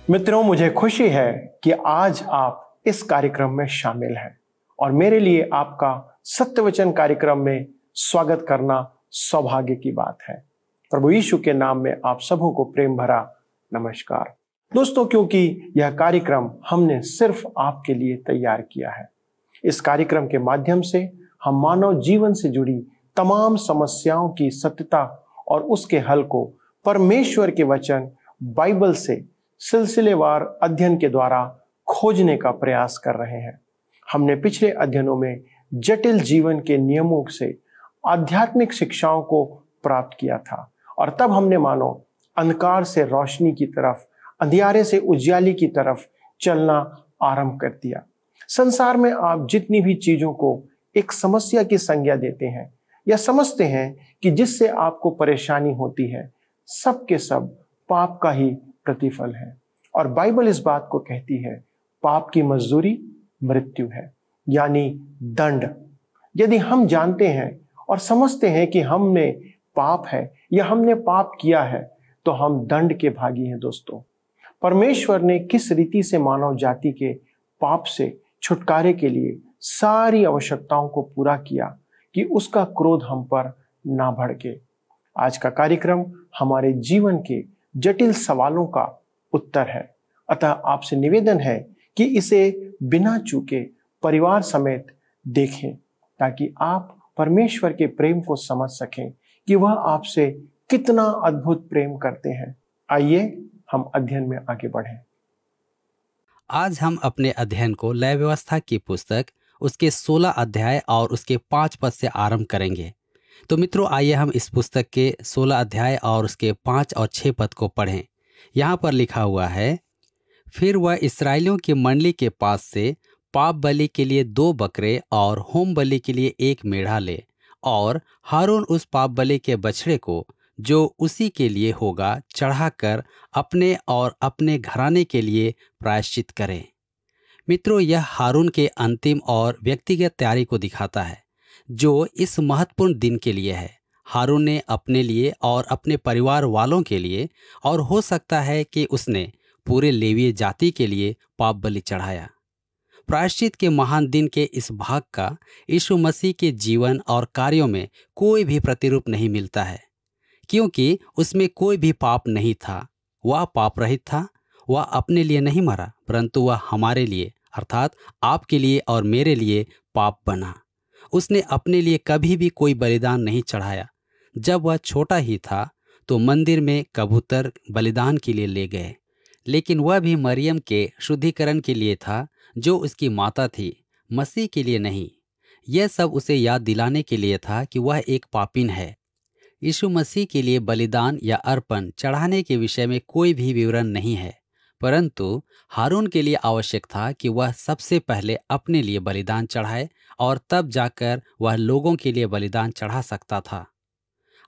मित्रों, मुझे खुशी है कि आज आप इस कार्यक्रम में शामिल हैं और मेरे लिए आपका सत्यवचन कार्यक्रम में स्वागत करना सौभाग्य की बात है। प्रभु यीशु के नाम में आप सबों को प्रेम भरा नमस्कार। दोस्तों, क्योंकि यह कार्यक्रम हमने सिर्फ आपके लिए तैयार किया है। इस कार्यक्रम के माध्यम से हम मानव जीवन से जुड़ी तमाम समस्याओं की सत्यता और उसके हल को परमेश्वर के वचन बाइबल से सिलसिलेवार अध्ययन के द्वारा खोजने का प्रयास कर रहे हैं। हमने पिछले अध्ययनों में जटिल जीवन के नियमों से आध्यात्मिक शिक्षाओं को प्राप्त किया था और तब हमने मानो अंधकार से रोशनी की तरफ, अंधियारे से उजियाली की तरफ चलना आरंभ कर दिया। संसार में आप जितनी भी चीजों को एक समस्या की संज्ञा देते हैं या समझते हैं कि जिससे आपको परेशानी होती है, सब के सब पाप का ही प्रतिफल है। और बाइबल इस बात को कहती है, पाप की मजदूरी मृत्यु है, यानी दंड। यदि हम जानते हैं और समझते हैं कि हमने पाप है या हमने पाप किया है, तो हम दंड के भागी हैं। दोस्तों, परमेश्वर ने किस रीति से मानव जाति के पाप से छुटकारे के लिए सारी आवश्यकताओं को पूरा किया कि उसका क्रोध हम पर ना भड़के। आज का कार्यक्रम हमारे जीवन के जटिल सवालों का उत्तर है। अतः आपसे निवेदन है कि इसे बिना चूके परिवार समेत देखें, ताकि आप परमेश्वर के प्रेम को समझ सकें कि वह आपसे कितना अद्भुत प्रेम करते हैं। आइए हम अध्ययन में आगे बढ़ें। आज हम अपने अध्ययन को लय व्यवस्था की पुस्तक उसके 16 अध्याय और उसके 5 पद से आरंभ करेंगे। तो मित्रों, आइए हम इस पुस्तक के 16 अध्याय और उसके 5 और 6 पद को पढ़ें। यहाँ पर लिखा हुआ है, फिर वह इस्राएलियों की मंडली के पास से पाप बलि के लिए 2 बकरे और होम बलि के लिए 1 मेढ़ा ले, और हारून उस पाप बलि के बछड़े को जो उसी के लिए होगा चढ़ाकर अपने और अपने घराने के लिए प्रायश्चित करे। मित्रों, यह हारून के अंतिम और व्यक्तिगत तैयारी को दिखाता है जो इस महत्वपूर्ण दिन के लिए है। हारून ने अपने लिए और अपने परिवार वालों के लिए, और हो सकता है कि उसने पूरे लेवीय जाति के लिए पाप बलि चढ़ाया। प्रायश्चित के महान दिन के इस भाग का यीशु मसीह के जीवन और कार्यों में कोई भी प्रतिरूप नहीं मिलता है, क्योंकि उसमें कोई भी पाप नहीं था। वह पाप रहित था। वह अपने लिए नहीं मरा, परंतु वह हमारे लिए अर्थात आपके लिए और मेरे लिए पाप बना। उसने अपने लिए कभी भी कोई बलिदान नहीं चढ़ाया। जब वह छोटा ही था तो मंदिर में कबूतर बलिदान के लिए ले गए, लेकिन वह भी मरियम के शुद्धिकरण के लिए था जो उसकी माता थी, मसीह के लिए नहीं। यह सब उसे याद दिलाने के लिए था कि वह एक पापीन है। यीशु मसीह के लिए बलिदान या अर्पण चढ़ाने के विषय में कोई भी विवरण नहीं है, परंतु हारून के लिए आवश्यक था कि वह सबसे पहले अपने लिए बलिदान चढ़ाए और तब जाकर वह लोगों के लिए बलिदान चढ़ा सकता था।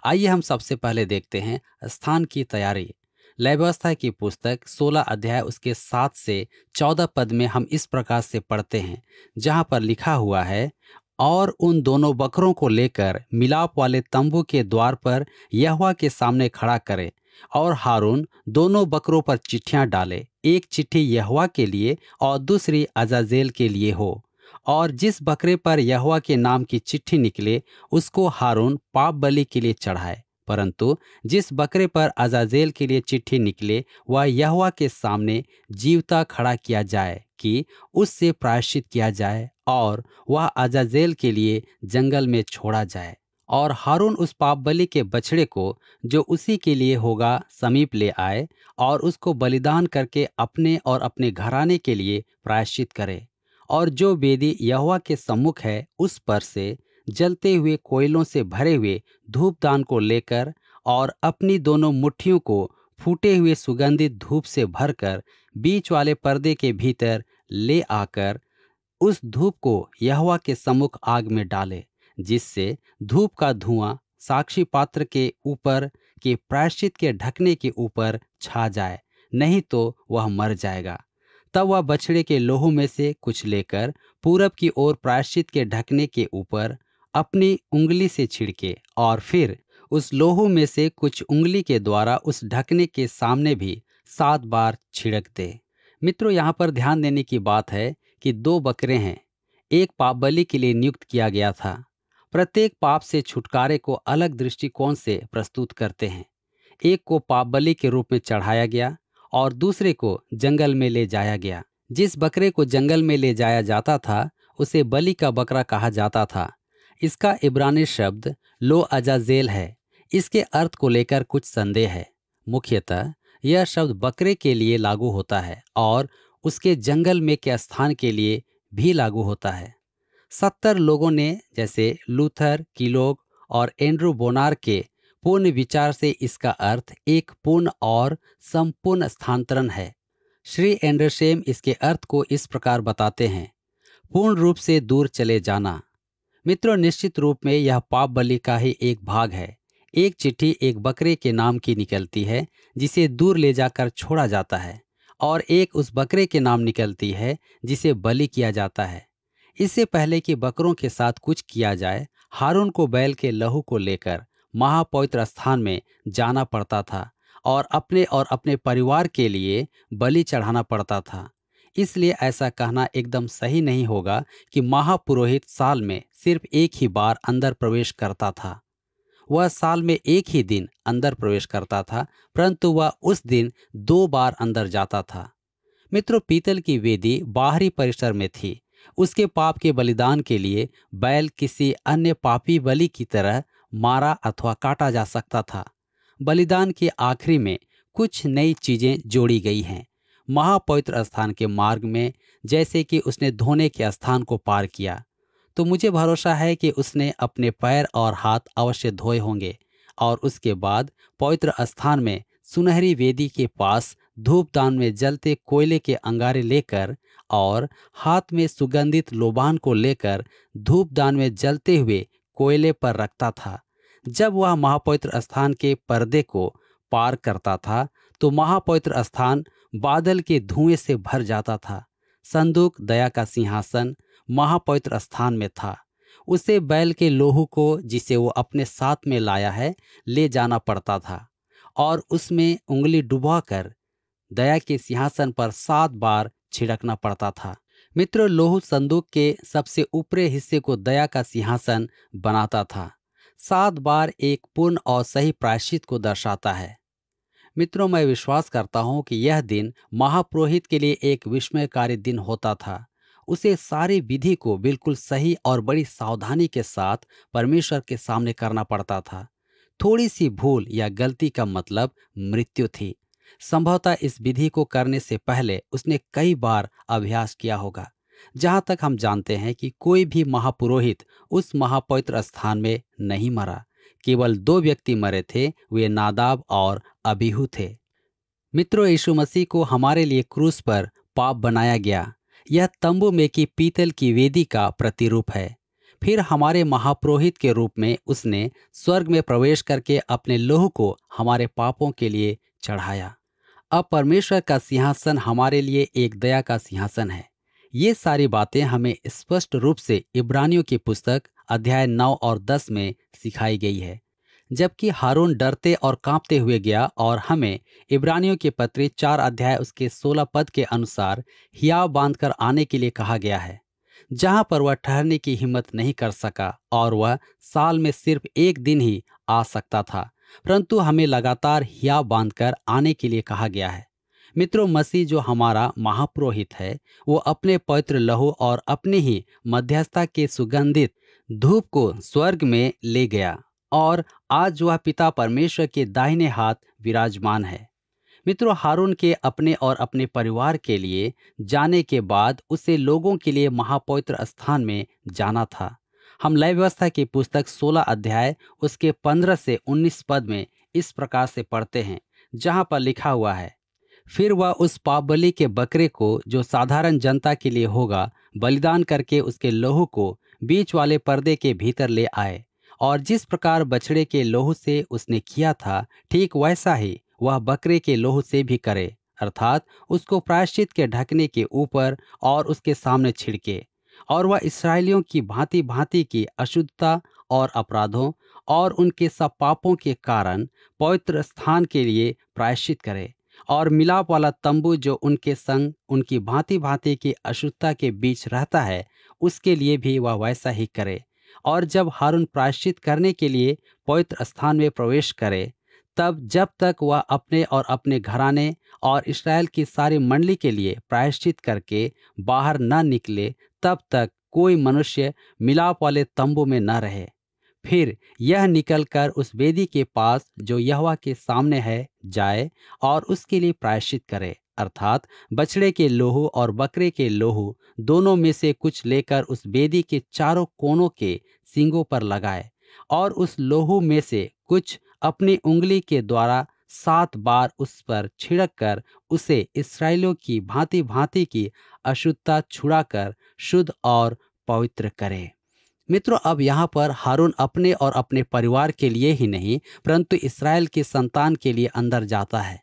आइए हम सबसे पहले देखते हैं स्थान की तैयारी। लय व्यवस्था की पुस्तक 16 अध्याय उसके 7 से 14 पद में हम इस प्रकार से पढ़ते हैं, जहाँ पर लिखा हुआ है, और उन दोनों बकरों को लेकर मिलाप वाले तंबू के द्वार पर यहोवा के सामने खड़ा करे, और हारून दोनों बकरों पर चिट्ठियां डाले, एक चिट्ठी यहोवा के लिए और दूसरी अजाजेल के लिए हो। और जिस बकरे पर यहोवा के नाम की चिट्ठी निकले उसको हारून पाप बलि के लिए चढ़ाए, परंतु जिस बकरे पर अजाजेल के लिए चिट्ठी निकले वह यहोवा के सामने जीवता खड़ा किया जाए कि उससे प्रायश्चित किया जाए, और वह अजाजेल के लिए जंगल में छोड़ा जाए। और हारून उस पाप बलि के बछड़े को जो उसी के लिए होगा समीप ले आए और उसको बलिदान करके अपने और अपने घराने के लिए प्रायश्चित करे। और जो वेदी यहोवा के सम्मुख है उस पर से जलते हुए कोयलों से भरे हुए धूपदान को लेकर और अपनी दोनों मुट्ठियों को फूटे हुए सुगंधित धूप से भरकर बीच वाले पर्दे के भीतर ले आकर उस धूप को यहोवा के सम्मुख आग में डाले, जिससे धूप का धुआं साक्षी पात्र के ऊपर के प्रायश्चित के ढकने के ऊपर छा जाए, नहीं तो वह मर जाएगा। तब वह बछड़े के लोहू में से कुछ लेकर पूरब की ओर प्रायश्चित के ढकने के ऊपर अपनी उंगली से छिड़के, और फिर उस लोहू में से कुछ उंगली के द्वारा उस ढकने के सामने भी 7 बार छिड़क दे। मित्रों, यहाँ पर ध्यान देने की बात है कि 2 बकरे हैं, एक पाप बलि के लिए नियुक्त किया गया था। प्रत्येक पाप से छुटकारे को अलग दृष्टिकोण से प्रस्तुत करते हैं। एक को पाप बलि के रूप में चढ़ाया गया और दूसरे को जंगल में ले जाया गया। जिस बकरे को जंगल में ले जाया जाता था उसे बलि का बकरा कहा जाता था। इसका इब्रानी शब्द लो अजाजेल है। इसके अर्थ को लेकर कुछ संदेह है। मुख्यतः यह शब्द बकरे के लिए लागू होता है और उसके जंगल में के स्थान के लिए भी लागू होता है। 70 लोगों ने, जैसे लूथर, कीलोग और एंड्रू बोनार के पूर्ण विचार से इसका अर्थ एक पूर्ण और संपूर्ण स्थानांतरण है। श्री एंडरसेम इसके अर्थ को इस प्रकार बताते हैं: पूर्ण रूप से दूर चले जाना। मित्रों, निश्चित रूप में यह पाप बलि का ही एक भाग है। एक चिट्ठी एक बकरे के नाम की निकलती है जिसे दूर ले जाकर छोड़ा जाता है, और एक उस बकरे के नाम निकलती है जिसे बलि किया जाता है। इससे पहले कि बकरों के साथ कुछ किया जाए, हारून को बैल के लहू को लेकर महापवित्र स्थान में जाना पड़ता था और अपने परिवार के लिए बलि चढ़ाना पड़ता था। इसलिए ऐसा कहना एकदम सही नहीं होगा कि महापुरोहित साल में सिर्फ एक ही बार अंदर प्रवेश करता था। वह साल में एक ही दिन अंदर प्रवेश करता था, परंतु वह उस दिन 2 बार अंदर जाता था। मित्रों, पीतल की वेदी बाहरी परिसर में थी। उसके पाप के बलिदान के लिए बैल किसी अन्य पापी बलि की तरह मारा अथवा काटा जा सकता था। बलिदान के आखिरी में कुछ नई चीजें जोड़ी गई हैं। महापवित्र स्थान के मार्ग में, जैसे कि उसने धोने के स्थान को पार किया, तो मुझे भरोसा है कि उसने अपने पैर और हाथ अवश्य धोए होंगे, और उसके बाद पवित्र स्थान में सुनहरी वेदी के पास धूपदान में जलते कोयले के अंगारे लेकर और हाथ में सुगंधित लोबान को लेकर धूपदान में जलते हुए कोयले पर रखता था। जब वह महापवित्र स्थान के पर्दे को पार करता था तो महापवित्र स्थान बादल के धुएं से भर जाता था। संदूक दया का सिंहासन महापवित्र स्थान में था। उसे बैल के लोहू को, जिसे वो अपने साथ में लाया है, ले जाना पड़ता था और उसमें उंगली डुबाकर दया के सिंहासन पर 7 बार छिड़कना पड़ता था। मित्रों, लोहू संदूक के सबसे ऊपरी हिस्से को दया का सिंहासन बनाता था। 7 बार एक पूर्ण और सही प्रायश्चित को दर्शाता है। मित्रों, मैं विश्वास करता हूं कि यह दिन महापुरोहित के लिए एक विस्मयकारी दिन होता था। उसे सारी विधि को बिल्कुल सही और बड़ी सावधानी के साथ परमेश्वर के सामने करना पड़ता था। थोड़ी सी भूल या गलती का मतलब मृत्यु थी। संभवतः इस विधि को करने से पहले उसने कई बार अभ्यास किया होगा। जहां तक हम जानते हैं कि कोई भी महापुरोहित उस महापवित्र स्थान में नहीं मरा। केवल 2 व्यक्ति मरे थे, वे नादाब और अबीहू थे। मित्रों, यीशु मसीह को हमारे लिए क्रूस पर पाप बनाया गया। यह तंबू में की पीतल की वेदी का प्रतिरूप है। फिर हमारे महापुरोहित के रूप में उसने स्वर्ग में प्रवेश करके अपने लोहू को हमारे पापों के लिए चढ़ाया। अब परमेश्वर का सिंहासन हमारे लिए एक दया का सिंहासन है। ये सारी बातें हमें स्पष्ट रूप से इब्रानियों की पुस्तक अध्याय 9 और 10 में सिखाई गई है। जबकि हारून डरते और कांपते हुए गया और हमें इब्रानियों के पत्री 4 अध्याय उसके 16 पद के अनुसार हियाव बांधकर आने के लिए कहा गया है, जहां पर वह ठहरने की हिम्मत नहीं कर सका और वह साल में सिर्फ एक दिन ही आ सकता था, परंतु हमें लगातार हियाव बांधकर आने के लिए कहा गया है। मित्रों, मसीह जो हमारा महापुरोहित है, वो अपने पवित्र लहू और अपने ही मध्यस्थता के सुगंधित धूप को स्वर्ग में ले गया और आज वह पिता परमेश्वर के दाहिने हाथ विराजमान है। मित्रों, हारून के अपने और अपने परिवार के लिए जाने के बाद उसे लोगों के लिए महापवित्र स्थान में जाना था। हम लय व्यवस्था की पुस्तक 16 अध्याय उसके 15 से 19 पद में इस प्रकार से पढ़ते हैं, जहां पर लिखा हुआ है, फिर वह उस पाप बलि के बकरे को, जो साधारण जनता के लिए होगा, बलिदान करके उसके लहू को बीच वाले पर्दे के भीतर ले आए, और जिस प्रकार बछड़े के लोहू से उसने किया था, ठीक वैसा ही वह बकरे के लोहू से भी करे, अर्थात उसको प्रायश्चित के ढकने के ऊपर और उसके सामने छिड़के, और वह इस्राएलियों की भांति भांति की अशुद्धता और अपराधों और उनके सब पापों के कारण पवित्र स्थान के लिए प्रायश्चित करे। और मिलाप वाला तंबू जो उनके संग उनकी भांति भांति की अशुद्धता के बीच रहता है, उसके लिए भी वह वैसा ही करे। और जब हारून प्रायश्चित करने के लिए पवित्र स्थान में प्रवेश करे, तब जब तक वह अपने और अपने घराने और इस्राएल की सारी मंडली के लिए प्रायश्चित करके बाहर न निकले, तब तक कोई मनुष्य मिलाप वाले तंबू में न रहे। फिर यह निकलकर उस वेदी के पास जो यहोवा के सामने है जाए और उसके लिए प्रायश्चित करे, अर्थात बछड़े के लोहू और बकरे के लोहू दोनों में से कुछ लेकर उस वेदी के चारों कोनों के सींगों पर लगाए, और उस लोहू में से कुछ अपनी उंगली के द्वारा 7 बार उस पर छिड़क कर उसे इस्राएलियों की भांति भांति की अशुद्धता छुड़ाकर शुद्ध और पवित्र करे। मित्रों, अब यहाँ पर हारून अपने और अपने परिवार के लिए ही नहीं, परंतु इस्राएल की संतान के लिए अंदर जाता है।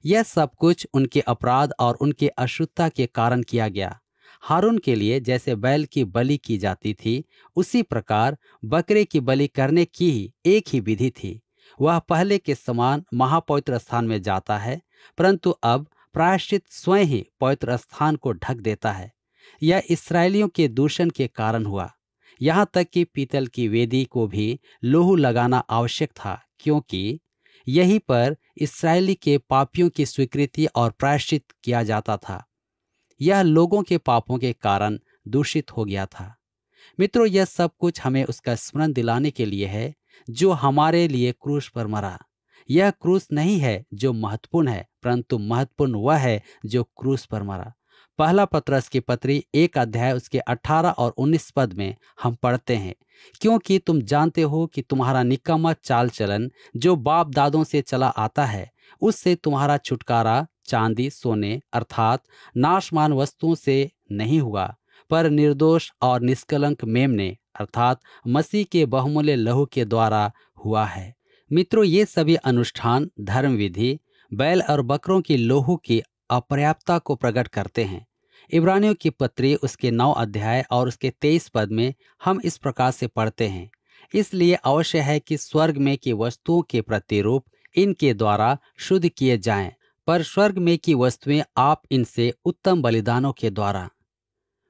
यह सब कुछ उनके अपराध और उनके अशुद्धता के कारण किया गया। हारून के लिए जैसे बैल की बलि की जाती थी, उसी प्रकार बकरे की बलि करने की ही एक ही विधि थी। वह पहले के समान महापवित्र स्थान में जाता है, परंतु अब प्रायश्चित स्वयं ही पवित्र स्थान को ढक देता है। यह इस्राएलियों के दूषण के कारण हुआ। यहाँ तक कि पीतल की वेदी को भी लोहू लगाना आवश्यक था, क्योंकि यहीं पर इस्राएली के पापियों की स्वीकृति और प्रायश्चित किया जाता था। यह लोगों के पापों के कारण दूषित हो गया था। मित्रों, यह सब कुछ हमें उसका स्मरण दिलाने के लिए है जो हमारे लिए क्रूस पर मरा। यह क्रूस नहीं है जो महत्वपूर्ण है, परंतु महत्वपूर्ण वह है जो क्रूस पर मरा। पहला पतरस की पत्री 1 अध्याय उसके 18 और 19 पद में हम पढ़ते हैं, क्योंकि तुम जानते हो कि तुम्हारा निकम्मा चाल चलन जो बाप दादों से चला आता है, उससे तुम्हारा छुटकारा चांदी सोने अर्थात नाशमान वस्तुओं से नहीं हुआ, पर निर्दोष और निष्कलंक मेमने अर्थात मसीह के बहुमूल्य लहू के द्वारा हुआ है। मित्रों, ये सभी अनुष्ठान धर्म विधि बैल और बकरों की लोहू की अपर्याप्तता को प्रकट करते हैं। इब्रानियों की पत्री उसके 9 अध्याय और उसके 23 पद में हम इस प्रकार से पढ़ते हैं, इसलिए अवश्य है कि स्वर्ग में की वस्तुओं के प्रतिरूप इनके द्वारा शुद्ध किए जाएं, पर स्वर्ग में की वस्तुएं आप इनसे उत्तम बलिदानों के द्वारा।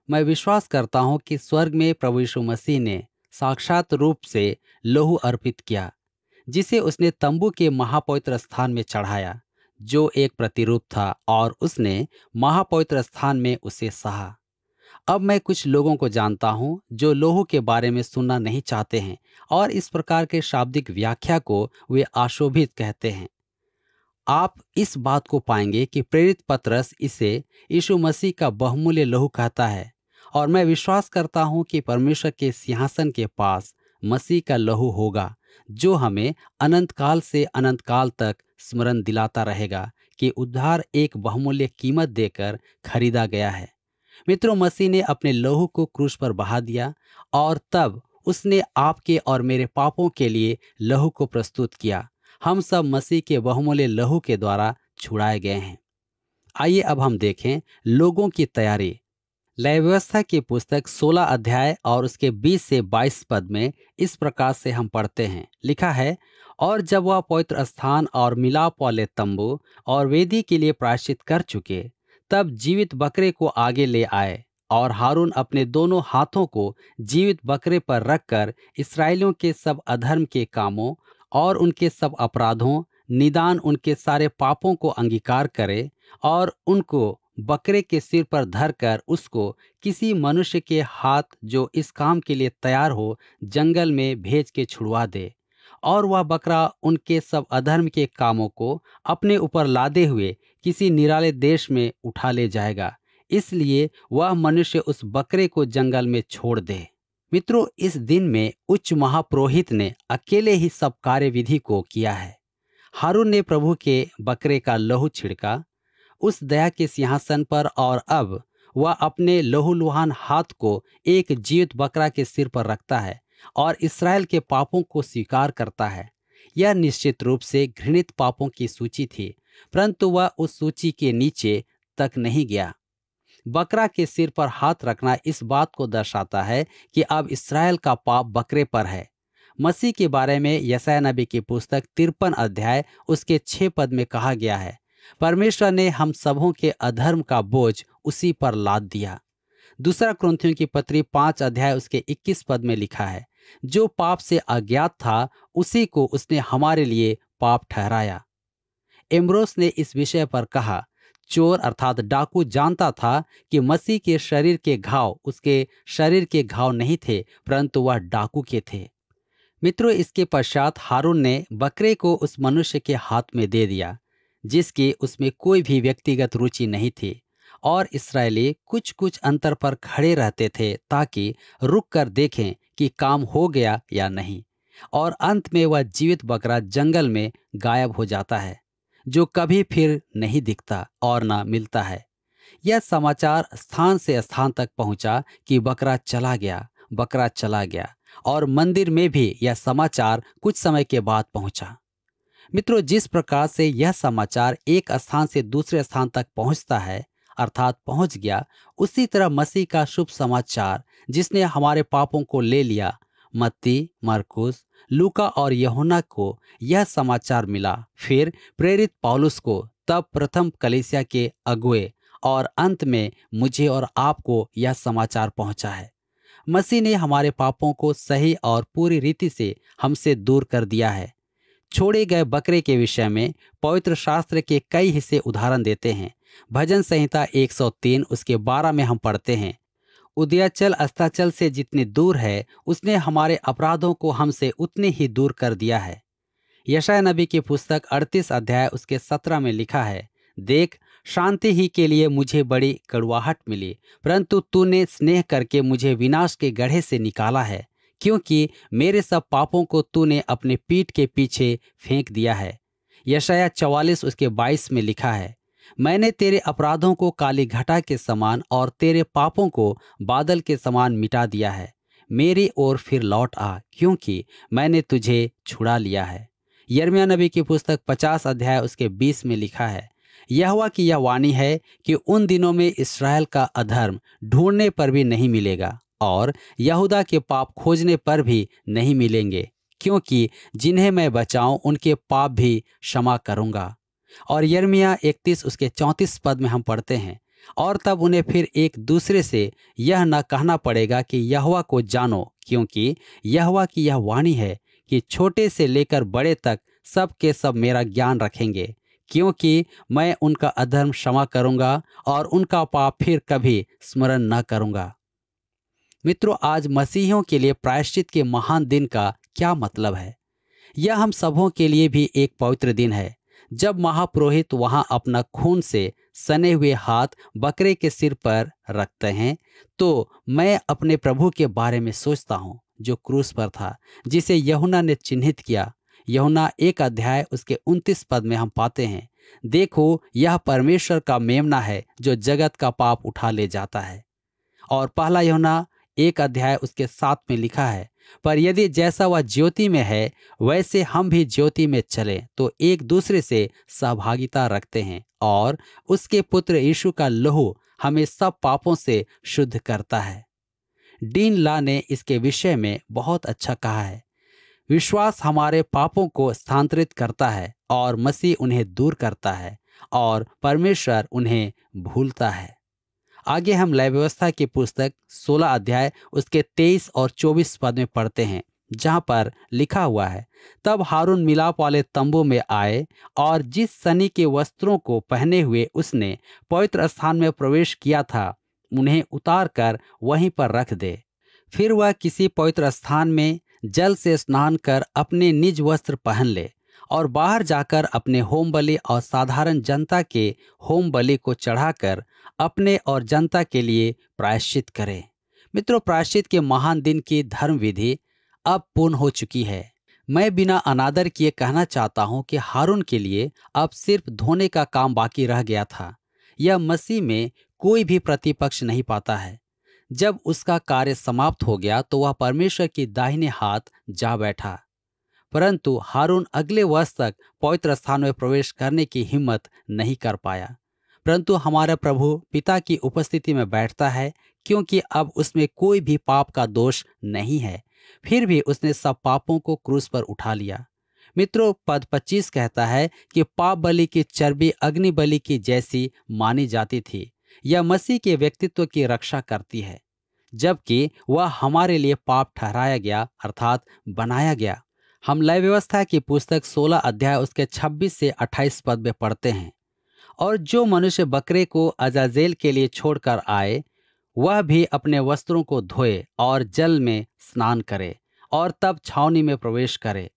मैं विश्वास करता हूं कि स्वर्ग में प्रभु यीशु मसीह ने साक्षात रूप से लहू अर्पित किया, जिसे उसने तंबू के महापवित्र स्थान में चढ़ाया, जो एक प्रतिरूप था, और उसने महापवित्र स्थान में उसे सहा। अब मैं कुछ लोगों को जानता हूं जो लहू के बारे में सुनना नहीं चाहते हैं और इस प्रकार के शाब्दिक व्याख्या को वे अशोभित कहते हैं। आप इस बात को पाएंगे कि प्रेरित पतरस इसे यीशु मसीह का बहुमूल्य लहू कहता है, और मैं विश्वास करता हूं कि परमेश्वर के सिंहासन के पास मसीह का लहू होगा, जो हमें अनंत काल से अनंत काल तक स्मरण दिलाता रहेगा कि उद्धार एक बहुमूल्य कीमत देकर खरीदा गया है। मित्रों, मसीह ने अपने लहू को क्रूस पर बहा दिया और तब उसने आपके और मेरे पापों के लिए लहू को प्रस्तुत किया। हम सब मसीह के बहुमूल्य लहू के द्वारा छुड़ाए गए हैं। आइए अब हम देखें लोगों की तैयारी। लय व्यवस्था की पुस्तक 16 अध्याय और उसके 20 से 22 पद में इस प्रकार से हम पढ़ते हैं, लिखा है, और जब वह पवित्र स्थान और मिलाप वाले तंबू और वेदी के लिए प्रायश्चित कर चुके, तब जीवित बकरे को आगे ले आए, और हारून अपने दोनों हाथों को जीवित बकरे पर रखकर इस्राएलियों के सब अधर्म के कामों और उनके सब अपराधों निदान उनके सारे पापों को अंगीकार करे, और उनको बकरे के सिर पर धरकर उसको किसी मनुष्य के हाथ जो इस काम के लिए तैयार हो जंगल में भेज के छुड़वा दे, और वह बकरा उनके सब अधर्म के कामों को अपने ऊपर लादे हुए किसी निराले देश में उठा ले जाएगा, इसलिए वह मनुष्य उस बकरे को जंगल में छोड़ दे। मित्रों, इस दिन में उच्च महापुरोहित ने अकेले ही सब कार्य विधि को किया है। हारून ने प्रभु के बकरे का लहू छिड़का उस दया के सिंहासन पर, और अब वह अपने लहूलुहान हाथ को एक जीवित बकरा के सिर पर रखता है और इस्राएल के पापों को स्वीकार करता है। यह निश्चित रूप से घृणित पापों की सूची थी, परंतु वह उस सूची के नीचे तक नहीं गया। बकरा के सिर पर हाथ रखना इस बात को दर्शाता है कि अब इस्राएल का पाप बकरे पर है। मसीह के बारे में यशायाह नबी की पुस्तक 53 अध्याय उसके 6 पद में कहा गया है, परमेश्वर ने हम सबों के अधर्म का बोझ उसी पर लाद दिया। दूसरा कुरिन्थियों की पत्री 5 अध्याय उसके 21 पद में लिखा है, जो पाप से अज्ञात था उसी को उसने हमारे लिए पाप ठहराया। एम्ब्रोस ने इस विषय पर कहा, चोर अर्थात डाकू जानता था कि मसीह के शरीर के घाव उसके शरीर के घाव नहीं थे, परंतु वह डाकू के थे। मित्रों, इसके पश्चात हारून ने बकरे को उस मनुष्य के हाथ में दे दिया जिसकी उसमें कोई भी व्यक्तिगत रुचि नहीं थी, और इस्राएली कुछ कुछ अंतर पर खड़े रहते थे ताकि रुक कर देखें कि काम हो गया या नहीं। और अंत में वह जीवित बकरा जंगल में गायब हो जाता है, जो कभी फिर नहीं दिखता और ना मिलता है। यह समाचार स्थान से स्थान तक पहुंचा कि बकरा चला गया, बकरा चला गया, और मंदिर में भी यह समाचार कुछ समय के बाद पहुंचा। मित्रों, जिस प्रकार से यह समाचार एक स्थान से दूसरे स्थान तक पहुंचता है, अर्थात पहुंच गया, उसी तरह मसीह का शुभ समाचार जिसने हमारे पापों को ले लिया, मत्ती, मरकुस, लूका और यूहन्ना को यह समाचार मिला, फिर प्रेरित पौलुस को, तब प्रथम कलीसिया के अगुए, और अंत में मुझे और आपको यह समाचार पहुंचा है। मसीह ने हमारे पापों को सही और पूरी रीति से हमसे दूर कर दिया है। छोड़े गए बकरे के विषय में पवित्र शास्त्र के कई हिस्से उदाहरण देते हैं। भजन संहिता 103 उसके 12 में हम पढ़ते हैं, उदयाचल अस्ताचल से जितनी दूर है उसने हमारे अपराधों को हमसे उतने ही दूर कर दिया है। यशायाह नबी की पुस्तक 38 अध्याय उसके 17 में लिखा है, देख, शांति ही के लिए मुझे बड़ी कड़वाहट मिली, परंतु तूने स्नेह करके मुझे विनाश के गड्ढे से निकाला है, क्योंकि मेरे सब पापों को तूने अपने पीठ के पीछे फेंक दिया है। यशायाह 44 उसके 22 में लिखा है, मैंने तेरे अपराधों को काली घटा के समान और तेरे पापों को बादल के समान मिटा दिया है। मेरी ओर फिर लौट आ, क्योंकि मैंने तुझे छुड़ा लिया है। यिर्मयाह नबी की पुस्तक 50 अध्याय उसके 20 में लिखा है, यहोवा की यह वाणी है कि उन दिनों में इस्राएल का अधर्म ढूंढने पर भी नहीं मिलेगा और यहूदा के पाप खोजने पर भी नहीं मिलेंगे, क्योंकि जिन्हें मैं बचाऊं उनके पाप भी क्षमा करूंगा। और यिर्मयाह 31 उसके 34 पद में हम पढ़ते हैं, और तब उन्हें फिर एक दूसरे से यह न कहना पड़ेगा कि यहोवा को जानो, क्योंकि यहोवा की यह वाणी है कि छोटे से लेकर बड़े तक सब के सब मेरा ज्ञान रखेंगे, क्योंकि मैं उनका अधर्म क्षमा करूंगा और उनका पाप फिर कभी स्मरण न करूंगा। मित्रों, आज मसीहियों के लिए प्रायश्चित के महान दिन का क्या मतलब है? यह हम सबों के लिए भी एक पवित्र दिन है, जब महापुरोहित वहां अपना खून से सने हुए हाथ बकरे के सिर पर रखते हैं। तो मैं अपने प्रभु के बारे में सोचता हूँ जो क्रूस पर था, जिसे यूहन्ना ने चिन्हित किया। यूहन्ना 1 अध्याय उसके 29 पद में हम पाते हैं, देखो, यह परमेश्वर का मेमना है जो जगत का पाप उठा ले जाता है। और पहला यूहन्ना 1 अध्याय उसके 7 में लिखा है, पर यदि जैसा वह ज्योति में है वैसे हम भी ज्योति में चलें तो एक दूसरे से सहभागिता रखते हैं, और उसके पुत्र यीशु का लहू हमें सब पापों से शुद्ध करता है। डीन ला ने इसके विषय में बहुत अच्छा कहा है, विश्वास हमारे पापों को स्थानांतरित करता है और मसीह उन्हें दूर करता है और परमेश्वर उन्हें भूलता है। आगे हम लय व्यवस्था की पुस्तक 16 अध्याय उसके 23 और 24 पद में पढ़ते हैं, जहां पर लिखा हुआ है, तब हारून मिलाप वाले तंबू में आए, और जिस सनी के वस्त्रों को पहने हुए उसने पवित्र स्थान में प्रवेश किया था उन्हें उतार कर वहीं पर रख दे। फिर वह किसी पवित्र स्थान में जल से स्नान कर अपने निज वस्त्र पहन ले और बाहर जाकर अपने होम बलि और साधारण जनता के होम बलि को चढ़ाकर अपने और जनता के लिए प्रायश्चित करे। मित्रों, प्रायश्चित के महान दिन की धर्म विधि अब पूर्ण हो चुकी है। मैं बिना अनादर किए कहना चाहता हूं कि हारून के लिए अब सिर्फ धोने का काम बाकी रह गया था। यह मसीह में कोई भी प्रतिपक्ष नहीं पाता है। जब उसका कार्य समाप्त हो गया तो वह परमेश्वर की दाहिने हाथ जा बैठा, परंतु हारून अगले वर्ष तक पवित्र स्थान में प्रवेश करने की हिम्मत नहीं कर पाया। परंतु हमारा प्रभु पिता की उपस्थिति में बैठता है, क्योंकि अब उसमें कोई भी पाप का दोष नहीं है। फिर भी उसने सब पापों को क्रूस पर उठा लिया। मित्रों, पद 25 कहता है कि पाप बलि की चर्बी अग्नि बलि की जैसी मानी जाती थी। यह मसीह के व्यक्तित्व की रक्षा करती है, जबकि वह हमारे लिए पाप ठहराया गया अर्थात बनाया गया। हम लय व्यवस्था की पुस्तक 16 अध्याय उसके 26 से 28 पद में पढ़ते हैं, और जो मनुष्य बकरे को अजाजेल के लिए छोड़कर आए, वह भी अपने वस्त्रों को धोए और जल में स्नान करे और तब छावनी में प्रवेश करे।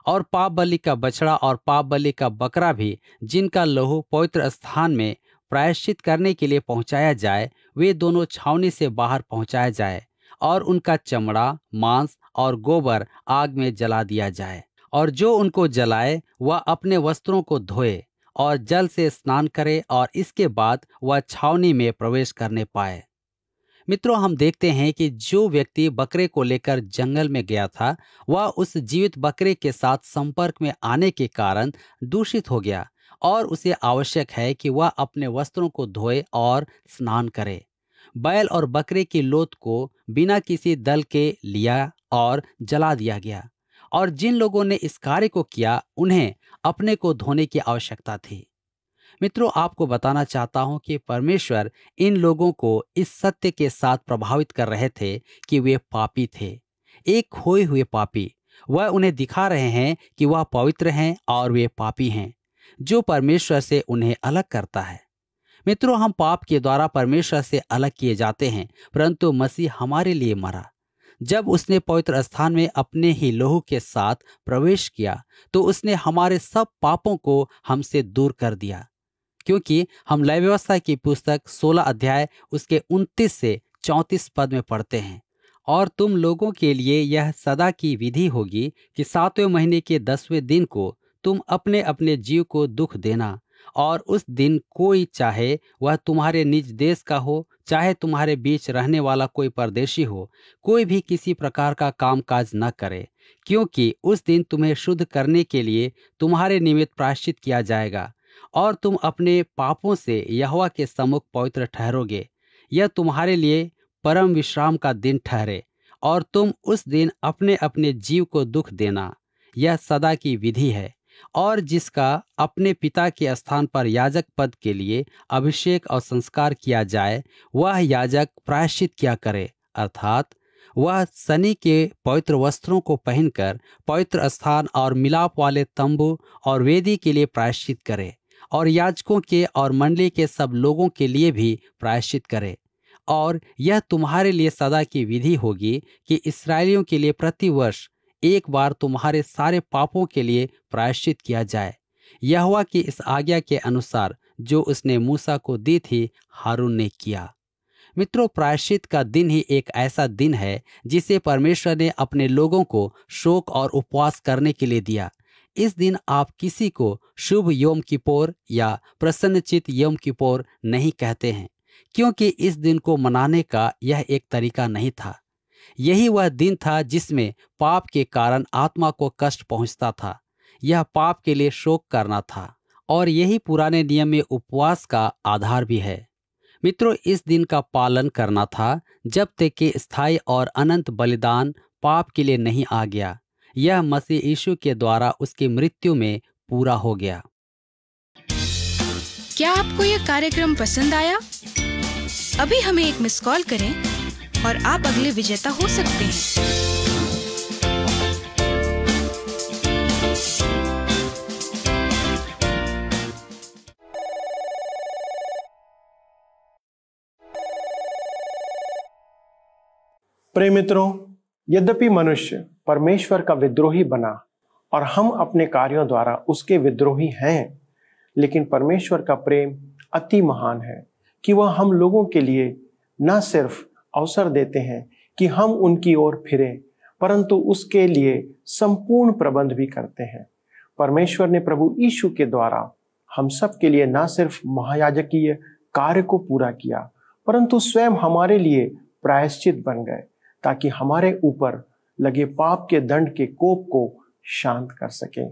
और पाप बलि का बछड़ा और पाप बलि का बकरा भी, जिनका लहू पवित्र स्थान में प्रायश्चित करने के लिए पहुंचाया जाए, वे दोनों छावनी से बाहर पहुंचाया जाए और उनका चमड़ा, मांस और गोबर आग में जला दिया जाए। और जो उनको जलाए वह अपने वस्त्रों को धोए और जल से स्नान करे और इसके बाद वह छावनी में प्रवेश करने पाए। मित्रों, हम देखते हैं कि जो व्यक्ति बकरे को लेकर जंगल में गया था, वह उस जीवित बकरे के साथ संपर्क में आने के कारण दूषित हो गया और उसे आवश्यक है कि वह अपने वस्त्रों को धोए और स्नान करे। बैल और बकरे की लोथ को बिना किसी दल के लिया और जला दिया गया, और जिन लोगों ने इस कार्य को किया उन्हें अपने को धोने की आवश्यकता थी। मित्रों, आपको बताना चाहता हूं कि परमेश्वर इन लोगों को इस सत्य के साथ प्रभावित कर रहे थे कि वे पापी थे, एक खोए हुए पापी। वह उन्हें दिखा रहे हैं कि वह पवित्र हैं और वे पापी हैं, जो परमेश्वर से उन्हें अलग करता है। मित्रों, हम पाप के द्वारा परमेश्वर से अलग किए जाते हैं, परंतु मसीह हमारे लिए मरा। जब उसने पवित्र स्थान में अपने ही लहू के साथ प्रवेश किया, तो उसने हमारे सब पापों को हमसे दूर कर दिया। क्योंकि हम लय व्यवस्था की पुस्तक 16 अध्याय उसके 29 से 34 पद में पढ़ते हैं, और तुम लोगों के लिए यह सदा की विधि होगी कि 7वें महीने के 10वें दिन को तुम अपने अपने जीव को दुख देना, और उस दिन कोई, चाहे वह तुम्हारे निज देश का हो, चाहे तुम्हारे बीच रहने वाला कोई परदेशी हो, कोई भी किसी प्रकार का कामकाज न करे, क्योंकि उस दिन तुम्हें शुद्ध करने के लिए तुम्हारे निमित्त प्रायश्चित किया जाएगा, और तुम अपने पापों से यहोवा के सम्मुख पवित्र ठहरोगे। यह तुम्हारे लिए परम विश्राम का दिन ठहरे, और तुम उस दिन अपने अपने जीव को दुख देना। यह सदा की विधि है। और जिसका अपने पिता के स्थान पर याजक पद के लिए अभिषेक और संस्कार किया जाए, वह याजक प्रायश्चित किया करे, अर्थात वह सनी के पवित्र वस्त्रों को पहनकर पवित्र स्थान और मिलाप वाले तंबू और वेदी के लिए प्रायश्चित करे, और याजकों के और मंडली के सब लोगों के लिए भी प्रायश्चित करे। और यह तुम्हारे लिए सदा की विधि होगी कि इस्राएलियों के लिए प्रतिवर्ष एक बार तुम्हारे सारे पापों के लिए प्रायश्चित किया जाए, यहोवा की इस आज्ञा के अनुसार जो उसने मूसा को दी थी, हारून ने किया। मित्रों, प्रायश्चित का दिन ही एक ऐसा दिन है जिसे परमेश्वर ने अपने लोगों को शोक और उपवास करने के लिए दिया। इस दिन आप किसी को शुभ योम किप्पोर या प्रसन्नचित योम किप्पोर नहीं कहते हैं, क्योंकि इस दिन को मनाने का यह एक तरीका नहीं था। यही वह दिन था जिसमें पाप के कारण आत्मा को कष्ट पहुंचता था। यह पाप के लिए शोक करना था, और यही पुराने नियम में उपवास का आधार भी है। मित्रों, इस दिन का पालन करना था जब तक कि स्थायी और अनंत बलिदान पाप के लिए नहीं आ गया। यह मसीह यीशु के द्वारा उसकी मृत्यु में पूरा हो गया। क्या आपको यह कार्यक्रम पसंद आया? अभी हमें एक मिस कॉल करें और आप अगले विजेता हो सकते हैं। प्रिय मित्रों, यद्यपि मनुष्य परमेश्वर का विद्रोही बना और हम अपने कार्यों द्वारा उसके विद्रोही हैं, लेकिन परमेश्वर का प्रेम अति महान है कि वह हम लोगों के लिए न सिर्फ अवसर देते हैं कि हम उनकी ओर फिरें, परंतु उसके लिए संपूर्ण प्रबंध भी करते हैं। परमेश्वर ने प्रभु यीशु के द्वारा हम सब के लिए न सिर्फ महायाजकीय कार्य को पूरा किया, परंतु स्वयं हमारे लिए प्रायश्चित बन गए, ताकि हमारे ऊपर लगे पाप के दंड के कोप को शांत कर सके।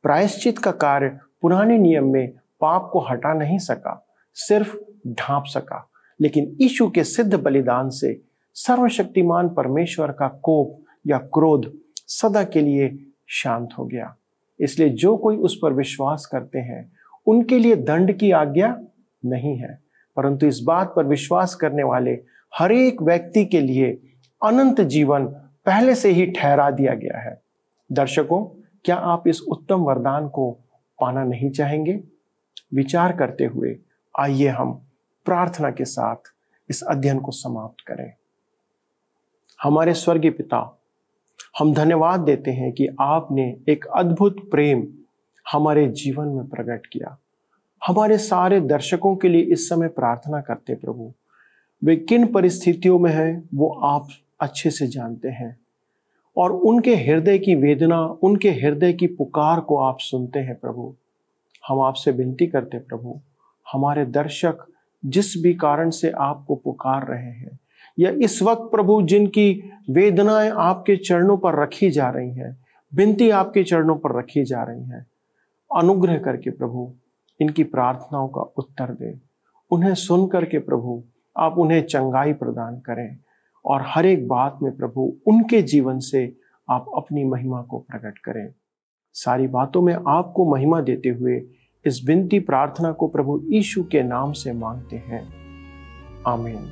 प्रायश्चित का कार्य पुराने नियम में पाप को हटा नहीं सका, सिर्फ ढांप सका, लेकिन यीशु के सिद्ध बलिदान से सर्वशक्तिमान परमेश्वर का कोप या क्रोध सदा के लिए शांत हो गया। इसलिए जो कोई उस पर विश्वास करते हैं उनके लिए दंड की आज्ञा नहीं है, परंतु इस बात पर विश्वास करने वाले हर एक व्यक्ति के लिए अनंत जीवन पहले से ही ठहरा दिया गया है। दर्शकों, क्या आप इस उत्तम वरदान को पाना नहीं चाहेंगे? विचार करते हुए आइए हम प्रार्थना के साथ इस अध्ययन को समाप्त करें। हमारे स्वर्गीय पिता, हम धन्यवाद देते हैं कि आपने एक अद्भुत प्रेम हमारे जीवन में प्रकट किया। हमारे सारे दर्शकों के लिए इस समय प्रार्थना करते प्रभु, वे किन परिस्थितियों में हैं वो आप अच्छे से जानते हैं और उनके हृदय की वेदना, उनके हृदय की पुकार को आप सुनते हैं प्रभु। हम आपसे विनती करते प्रभु, हमारे दर्शक जिस भी कारण से आपको पुकार रहे हैं या इस वक्त प्रभु जिनकी वेदनाएं आपके चरणों पर रखी जा रही हैं, विनती आपके चरणों पर रखी जा रही हैं, अनुग्रह करके प्रभु इनकी प्रार्थनाओं का उत्तर दें। उन्हें सुन करके प्रभु आप उन्हें चंगाई प्रदान करें और हर एक बात में प्रभु उनके जीवन से आप अपनी महिमा को प्रकट करें। सारी बातों में आपको महिमा देते हुए इस विनती प्रार्थना को प्रभु यीशु के नाम से मांगते हैं, आमीन।